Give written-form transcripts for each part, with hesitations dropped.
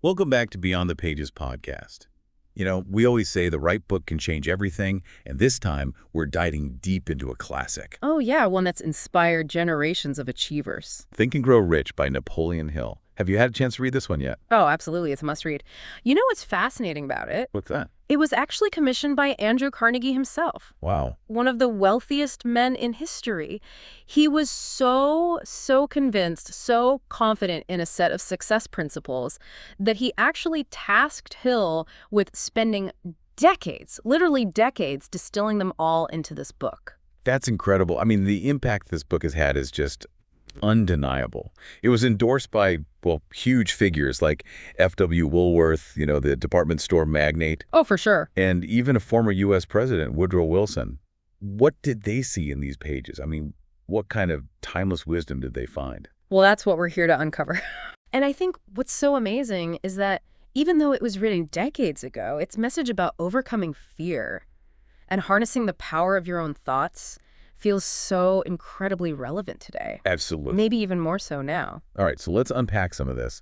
Welcome back to Beyond the Pages podcast. We always say the right book can change everything, and this time we're diving deep into a classic. Oh, yeah, one that's inspired generations of achievers. Think and Grow Rich by Napoleon Hill. Have you had a chance to read this one yet? Oh, absolutely. It's a must-read. You know what's fascinating about it? What's that? It was actually commissioned by Andrew Carnegie himself, Wow. one of the wealthiest men in history. He was so convinced, so confident in a set of success principles that he actually tasked Hill with spending decades, literally decades, distilling them all into this book. That's incredible. I mean, the impact this book has had is just undeniable. It was endorsed by, huge figures like F.W. Woolworth, the department store magnate, Oh, for sure. and even a former U.S. president, Woodrow Wilson. What did they see in these pages? I mean, what kind of timeless wisdom did they find? Well, that's what we're here to uncover. And I think what's so amazing is that even though it was written decades ago, its message about overcoming fear and harnessing the power of your own thoughts feels so incredibly relevant today. Absolutely. Maybe even more so now. All right, so let's unpack some of this.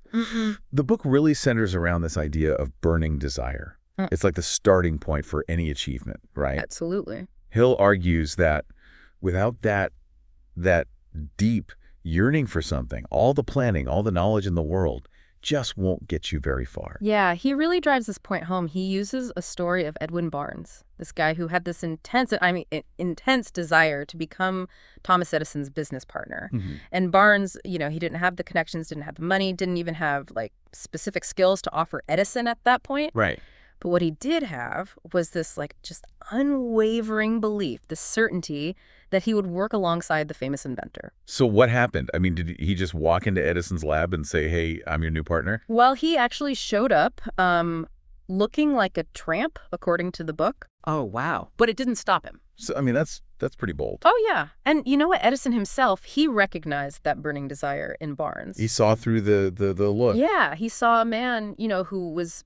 The book really centers around this idea of burning desire. It's like the starting point for any achievement, right? Absolutely. Hill argues that without that deep yearning for something, all the planning, all the knowledge in the world just won't get you very far. Yeah, he really drives this point home. He uses a story of Edwin Barnes, this guy who had this intense desire to become Thomas Edison's business partner. And Barnes, he didn't have the connections, didn't have the money, didn't even have specific skills to offer Edison at that point. Right. But what he did have was this just unwavering belief, this certainty that he would work alongside the famous inventor. So what happened? I mean, did he just walk into Edison's lab and say, hey, I'm your new partner? Well, he actually showed up looking like a tramp, according to the book. Oh, wow. But it didn't stop him. So, I mean, that's pretty bold. Oh, yeah. And you know what? Edison himself, he recognized that burning desire in Barnes. He saw through the look. Yeah, he saw a man, who was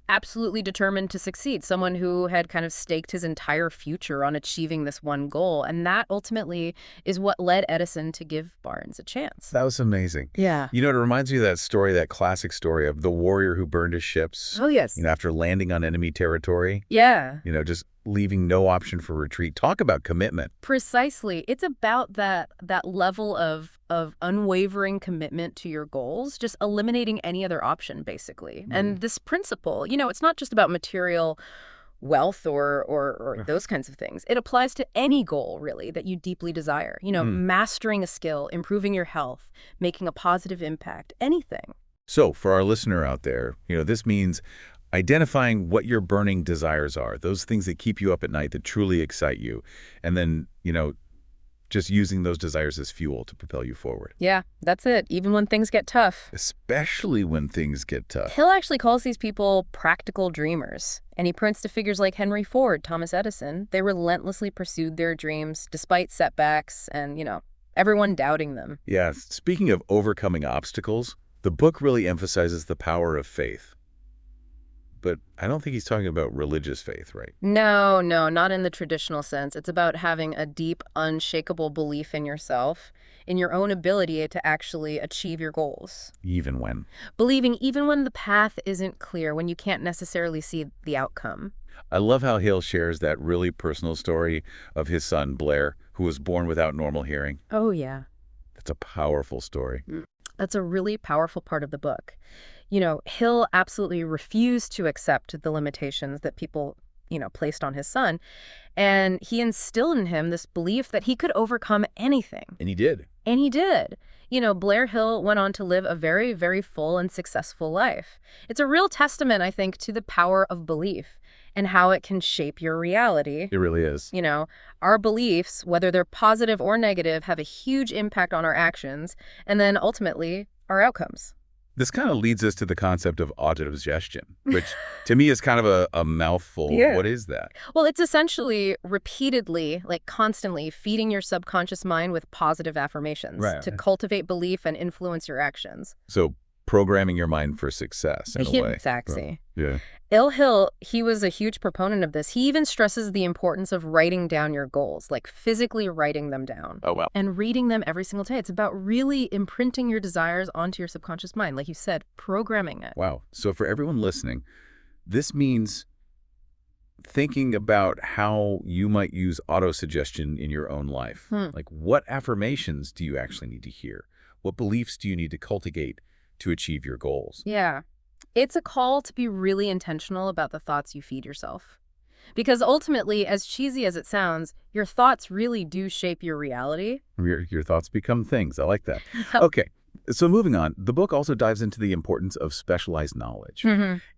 absolutely determined to succeed, someone who had kind of staked his entire future on achieving this one goal. And that ultimately is what led Edison to give Barnes a chance. That was amazing. Yeah. It reminds me of that story, that classic story of the warrior who burned his ships. Oh, yes. After landing on enemy territory. Yeah. Just leaving no option for retreat. Talk about commitment. Precisely. It's about that level of unwavering commitment to your goals, just eliminating any other option, basically. And this principle, it's not just about material wealth or those kinds of things. It applies to any goal, really, that you deeply desire. Mastering a skill, improving your health, making a positive impact, anything. So for our listener out there, this means identifying what your burning desires are, those things that keep you up at night, that truly excite you, and then, just using those desires as fuel to propel you forward. Yeah, that's it. Even when things get tough. Especially when things get tough. Hill actually calls these people practical dreamers. And he points to figures like Henry Ford, Thomas Edison. They relentlessly pursued their dreams despite setbacks and, everyone doubting them. Yeah, speaking of overcoming obstacles, the book really emphasizes the power of faith. But I don't think he's talking about religious faith, right? No, not in the traditional sense. It's about having a deep, unshakable belief in yourself, in your own ability to actually achieve your goals. Even when? Believing even when the path isn't clear, when you can't necessarily see the outcome. I love how Hill shares that really personal story of his son, Blair, who was born without normal hearing. Oh, yeah. That's a powerful story. That's a really powerful part of the book. Hill absolutely refused to accept the limitations that people, placed on his son. And he instilled in him this belief that he could overcome anything. And he did. And he did. Blair Hill went on to live a very, very full and successful life. It's a real testament, I think, to the power of belief and how it can shape your reality. It really is. Our beliefs, whether they're positive or negative, have a huge impact on our actions and then ultimately our outcomes. This kind of leads us to the concept of autosuggestion, which to me is kind of a mouthful. Yeah. What is that? Well, it's essentially repeatedly, constantly feeding your subconscious mind with positive affirmations to cultivate belief and influence your actions. So Programming your mind for success in a way. Exactly. Yeah. Hill, he was a huge proponent of this. He even stresses the importance of writing down your goals, like physically writing them down. Oh, wow. And reading them every single day. It's about really imprinting your desires onto your subconscious mind. Like you said, programming it. Wow. So for everyone listening, this means thinking about how you might use autosuggestion in your own life. Like, what affirmations do you actually need to hear? What beliefs do you need to cultivate to achieve your goals? Yeah. It's a call to be really intentional about the thoughts you feed yourself. Because ultimately, as cheesy as it sounds, your thoughts really do shape your reality. Your thoughts become things. I like that. Okay. So moving on, the book also dives into the importance of specialized knowledge.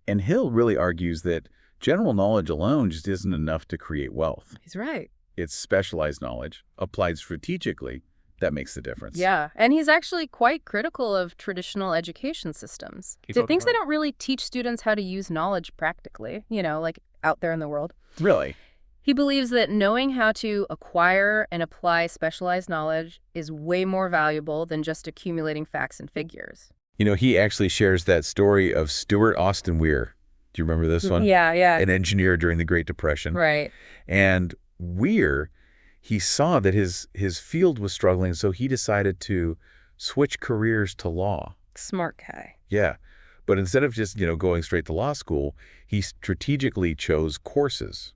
And Hill really argues that general knowledge alone just isn't enough to create wealth. He's right. It's specialized knowledge, applied strategically, that makes the difference. Yeah, and he's actually quite critical of traditional education systems. He thinks they don't really teach students how to use knowledge practically, like out there in the world. Really? He believes that knowing how to acquire and apply specialized knowledge is way more valuable than just accumulating facts and figures. He actually shares that story of Stuart Austin Weir. Do you remember this one? Yeah. An engineer during the Great Depression. Right. And Weir, he saw that his field was struggling, so he decided to switch careers to law. Smart guy. Yeah. But instead of just, going straight to law school, he strategically chose courses,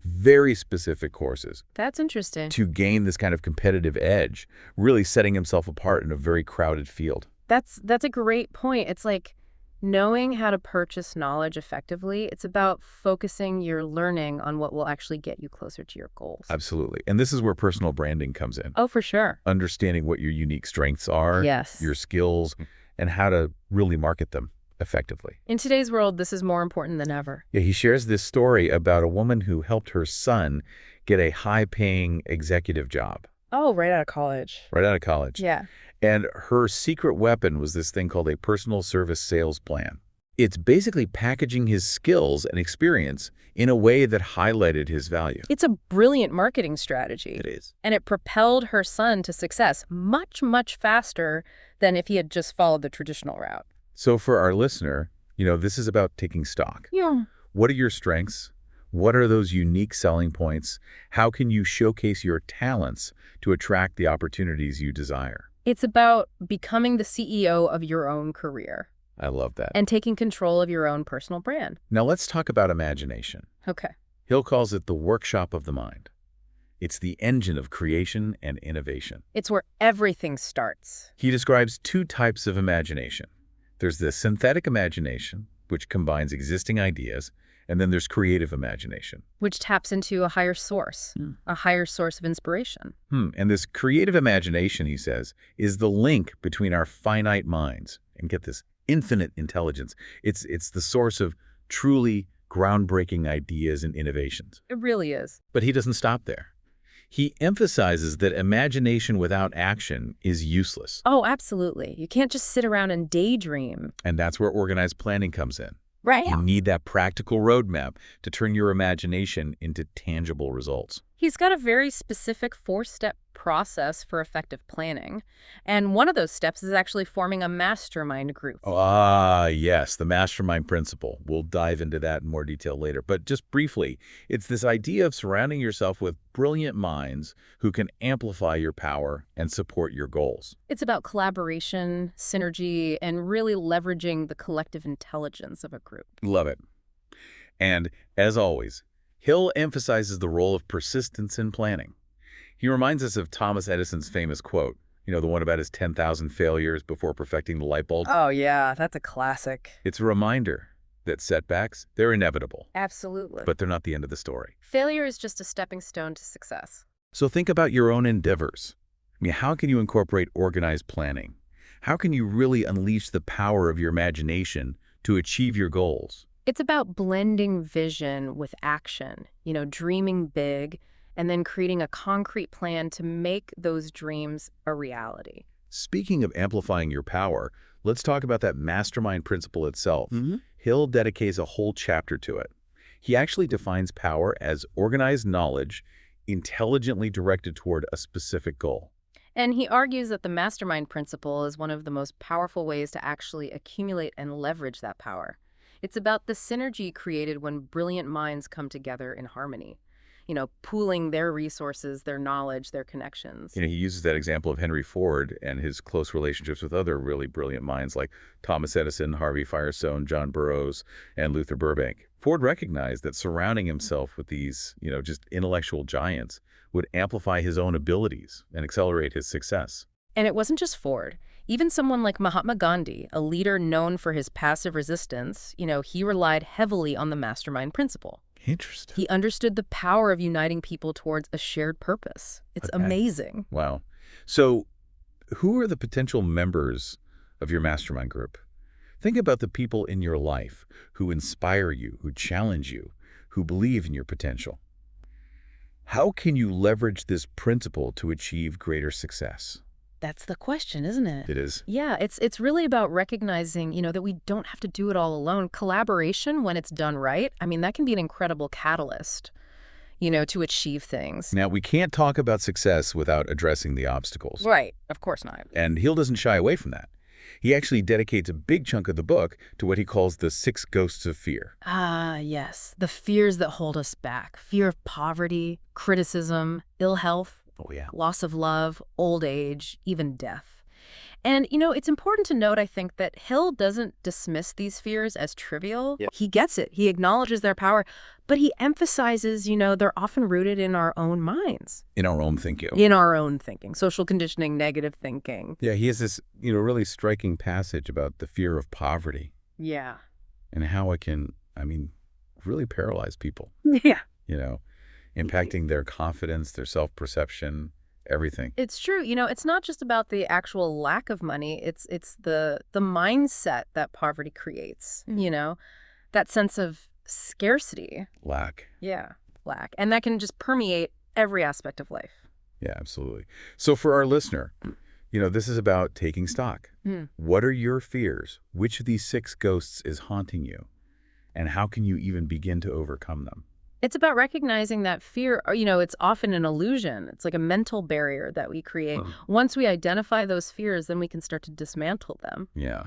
very specific courses. That's interesting. To gain this kind of competitive edge, really setting himself apart in a very crowded field. That's a great point. It's like knowing how to purchase knowledge effectively. It's about focusing your learning on what will actually get you closer to your goals. Absolutely. And this is where personal branding comes in. Oh, for sure. Understanding what your unique strengths are, yes, your skills, and how to really market them effectively. In today's world, this is more important than ever. Yeah, he shares this story about a woman who helped her son get a high-paying executive job. Oh, right out of college. Right out of college. Yeah. And her secret weapon was this thing called a personal service sales plan. It's basically packaging his skills and experience in a way that highlighted his value. It's a brilliant marketing strategy. It is. And it propelled her son to success much, much faster than if he had just followed the traditional route. So for our listener, this is about taking stock. Yeah. What are your strengths? What are those unique selling points? How can you showcase your talents to attract the opportunities you desire? It's about becoming the CEO of your own career. I love that. And taking control of your own personal brand. Now let's talk about imagination. Okay. Hill calls it the workshop of the mind. It's the engine of creation and innovation. It's where everything starts. He describes two types of imagination. There's the synthetic imagination, which combines existing ideas, and then there's creative imagination, which taps into a higher source of inspiration. And this creative imagination, he says, is the link between our finite minds and get this infinite intelligence. It's the source of truly groundbreaking ideas and innovations. It really is. But he doesn't stop there. He emphasizes that imagination without action is useless. Oh, absolutely. You can't just sit around and daydream. And that's where organized planning comes in. Right. You need that practical roadmap to turn your imagination into tangible results. He's got a very specific 4-step process for effective planning. And one of those steps is actually forming a mastermind group. Yes, the mastermind principle. We'll dive into that in more detail later. But just briefly, it's this idea of surrounding yourself with brilliant minds who can amplify your power and support your goals. It's about collaboration, synergy, and really leveraging the collective intelligence of a group. Love it. And as always, Hill emphasizes the role of persistence in planning. He reminds us of Thomas Edison's famous quote, the one about his 10,000 failures before perfecting the light bulb. Oh, yeah, that's a classic. It's a reminder that setbacks, they're inevitable. Absolutely. But they're not the end of the story. Failure is just a stepping stone to success. So think about your own endeavors. How can you incorporate organized planning? How can you really unleash the power of your imagination to achieve your goals? It's about blending vision with action, dreaming big, and then creating a concrete plan to make those dreams a reality. Speaking of amplifying your power, let's talk about that mastermind principle itself. Hill dedicates a whole chapter to it. He actually defines power as organized knowledge intelligently directed toward a specific goal. And he argues that the mastermind principle is one of the most powerful ways to actually accumulate and leverage that power. It's about the synergy created when brilliant minds come together in harmony, pooling their resources, their knowledge, their connections. He uses that example of Henry Ford and his close relationships with other really brilliant minds like Thomas Edison, Harvey Firestone, John Burroughs, and Luther Burbank. Ford recognized that surrounding himself with these, just intellectual giants would amplify his own abilities and accelerate his success. And it wasn't just Ford. Even someone like Mahatma Gandhi, a leader known for his passive resistance, he relied heavily on the mastermind principle. Interesting. He understood the power of uniting people towards a shared purpose. It's amazing. Wow. So who are the potential members of your mastermind group? Think about the people in your life who inspire you, who challenge you, who believe in your potential. How can you leverage this principle to achieve greater success? That's the question, isn't it? It is. Yeah, it's really about recognizing, that we don't have to do it all alone. Collaboration, when it's done right, that can be an incredible catalyst, to achieve things. Now, we can't talk about success without addressing the obstacles. Right, of course not. And Hill doesn't shy away from that. He actually dedicates a big chunk of the book to what he calls the 6 ghosts of fear. Ah, yes. The fears that hold us back. Fear of poverty, criticism, ill health. Oh, yeah. Loss of love, old age, even death. And, it's important to note, I think, that Hill doesn't dismiss these fears as trivial. Yeah. He gets it. He acknowledges their power, but he emphasizes, they're often rooted in our own minds. In our own thinking. In our own thinking. Social conditioning, negative thinking. Yeah, he has this, really striking passage about the fear of poverty. Yeah. And how it can, really paralyze people. Yeah. Impacting their confidence, their self-perception, everything. It's true. It's not just about the actual lack of money. It's the mindset that poverty creates, that sense of scarcity. Lack. Yeah, lack. And that can just permeate every aspect of life. Yeah, absolutely. So for our listener, this is about taking stock. What are your fears? Which of these 6 ghosts is haunting you? And how can you even begin to overcome them? It's about recognizing that fear, it's often an illusion. It's like a mental barrier that we create. Once we identify those fears, then we can start to dismantle them. Yeah.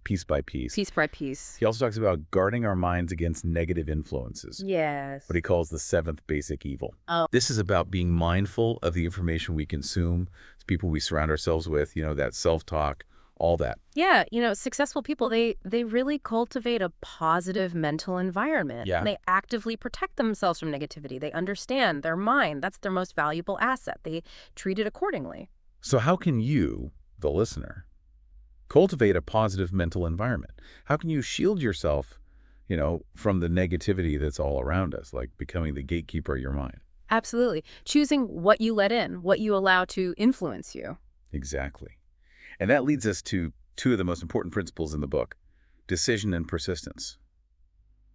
Piece by piece. Piece by piece. He also talks about guarding our minds against negative influences. Yes. What he calls the 7th basic evil. Oh. This is about being mindful of the information we consume, the people we surround ourselves with, that self-talk, all that. Yeah, successful people, they really cultivate a positive mental environment. Yeah. They actively protect themselves from negativity. They understand their mind. That's their most valuable asset. They treat it accordingly. So how can you, the listener, cultivate a positive mental environment? How can you shield yourself, from the negativity that's all around us, like becoming the gatekeeper of your mind? Absolutely. Choosing what you let in, what you allow to influence you. Exactly. And that leads us to 2 of the most important principles in the book, decision and persistence.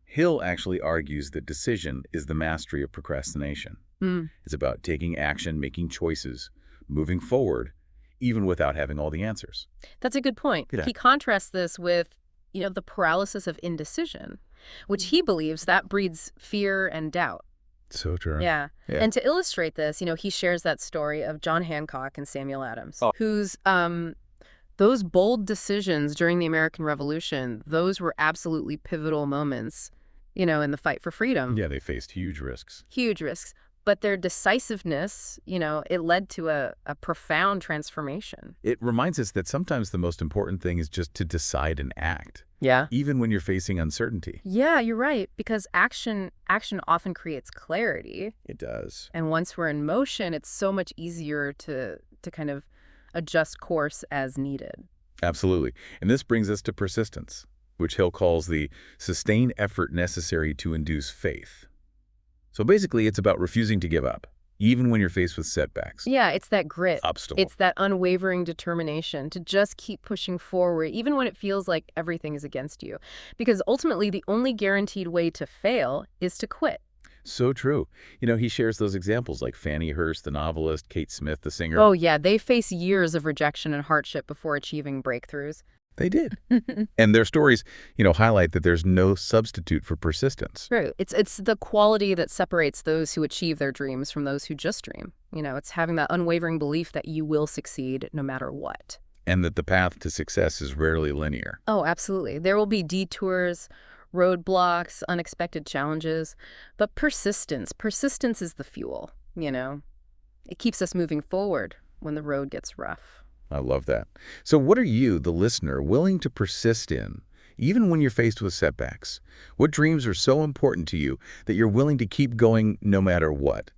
Hill actually argues that decision is the mastery of procrastination. It's about taking action, making choices, moving forward, even without having all the answers. That's a good point. Yeah. He contrasts this with, the paralysis of indecision, which he believes that breeds fear and doubt. So true. Yeah. Yeah. And to illustrate this, he shares that story of John Hancock and Samuel Adams, whose those bold decisions during the American Revolution, those were absolutely pivotal moments, in the fight for freedom. Yeah, they faced huge risks. Huge risks. But their decisiveness, it led to a profound transformation. It reminds us that sometimes the most important thing is just to decide and act. Yeah. Even when you're facing uncertainty. Yeah, you're right. Because action often creates clarity. It does. And once we're in motion, it's so much easier to kind of adjust course as needed. Absolutely. And this brings us to persistence, which Hill calls the sustained effort necessary to induce faith. So basically, it's about refusing to give up, even when you're faced with setbacks. Yeah, it's that grit. Obstacle. It's that unwavering determination to just keep pushing forward, even when it feels like everything is against you. Because ultimately, the only guaranteed way to fail is to quit. So true. He shares those examples like Fannie Hurst, the novelist, Kate Smith, the singer. Oh, yeah. They face years of rejection and hardship before achieving breakthroughs. They did. And their stories, highlight that there's no substitute for persistence. True. It's the quality that separates those who achieve their dreams from those who just dream. It's having that unwavering belief that you will succeed no matter what. And that the path to success is rarely linear. Oh, absolutely. There will be detours, roadblocks, unexpected challenges, but persistence is the fuel. It keeps us moving forward when the road gets rough. I love that. So what are you, the listener, willing to persist in, even when you're faced with setbacks? What dreams are so important to you that you're willing to keep going no matter what?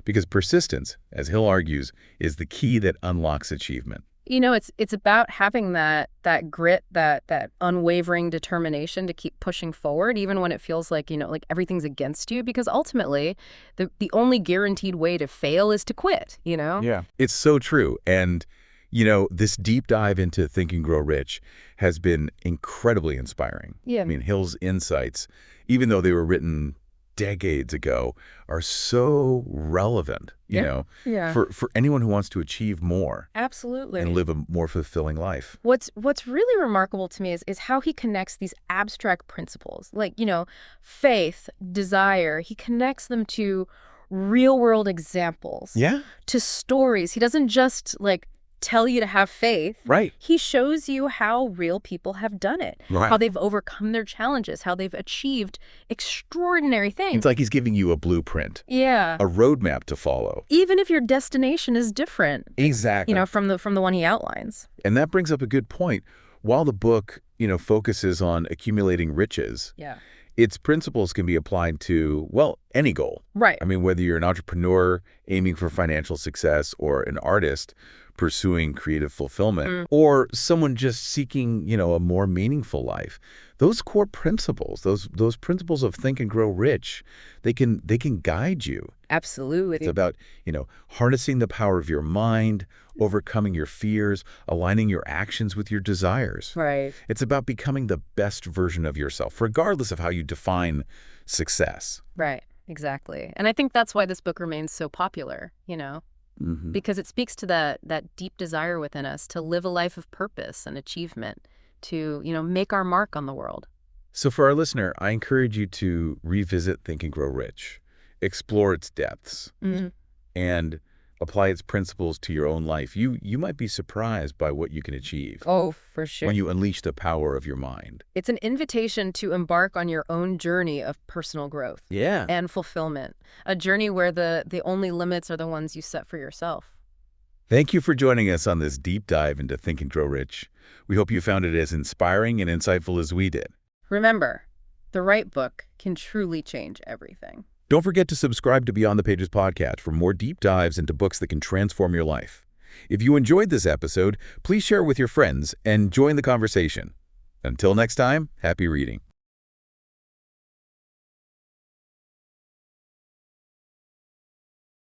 Because persistence, as Hill argues, is the key that unlocks achievement. It's about having that grit, that unwavering determination to keep pushing forward, even when it feels like, like everything's against you, because ultimately the only guaranteed way to fail is to quit. Yeah. It's so true. And, this deep dive into Think and Grow Rich has been incredibly inspiring. Yeah. I mean, Hill's insights, even though they were written decades ago, are so relevant, Yeah. for anyone who wants to achieve more. Absolutely. And live a more fulfilling life. What's really remarkable to me is how he connects these abstract principles, like, faith, desire. He connects them to real-world examples. Yeah. To stories. He doesn't just, tell you to have faith. Right. He shows you how real people have done it, Right. how they've overcome their challenges, how they've achieved extraordinary things. It's like he's giving you a blueprint, Yeah. a roadmap to follow. Even if your destination is different, Exactly. from the one he outlines. And that brings up a good point. While the book, focuses on accumulating riches, Yeah. its principles can be applied to, well, any goal. Right. I mean, whether you're an entrepreneur aiming for financial success or an artist pursuing creative fulfillment or someone just seeking, a more meaningful life. Those core principles, those principles of Think and Grow Rich, they can guide you. Absolutely. It's about, harnessing the power of your mind, overcoming your fears, aligning your actions with your desires. Right. It's about becoming the best version of yourself, regardless of how you define success. Right. Exactly. And I think that's why this book remains so popular, because it speaks to that deep desire within us to live a life of purpose and achievement, to, make our mark on the world. So for our listener, I encourage you to revisit Think and Grow Rich, explore its depths, and apply its principles to your own life. You might be surprised by what you can achieve Oh, for sure. when you unleash the power of your mind. It's an invitation to embark on your own journey of personal growth Yeah. and fulfillment, a journey where the only limits are the ones you set for yourself. Thank you for joining us on this deep dive into Think and Grow Rich. We hope you found it as inspiring and insightful as we did. Remember, the right book can truly change everything. Don't forget to subscribe to Beyond the Pages podcast for more deep dives into books that can transform your life. If you enjoyed this episode, please share it with your friends and join the conversation. Until next time, happy reading.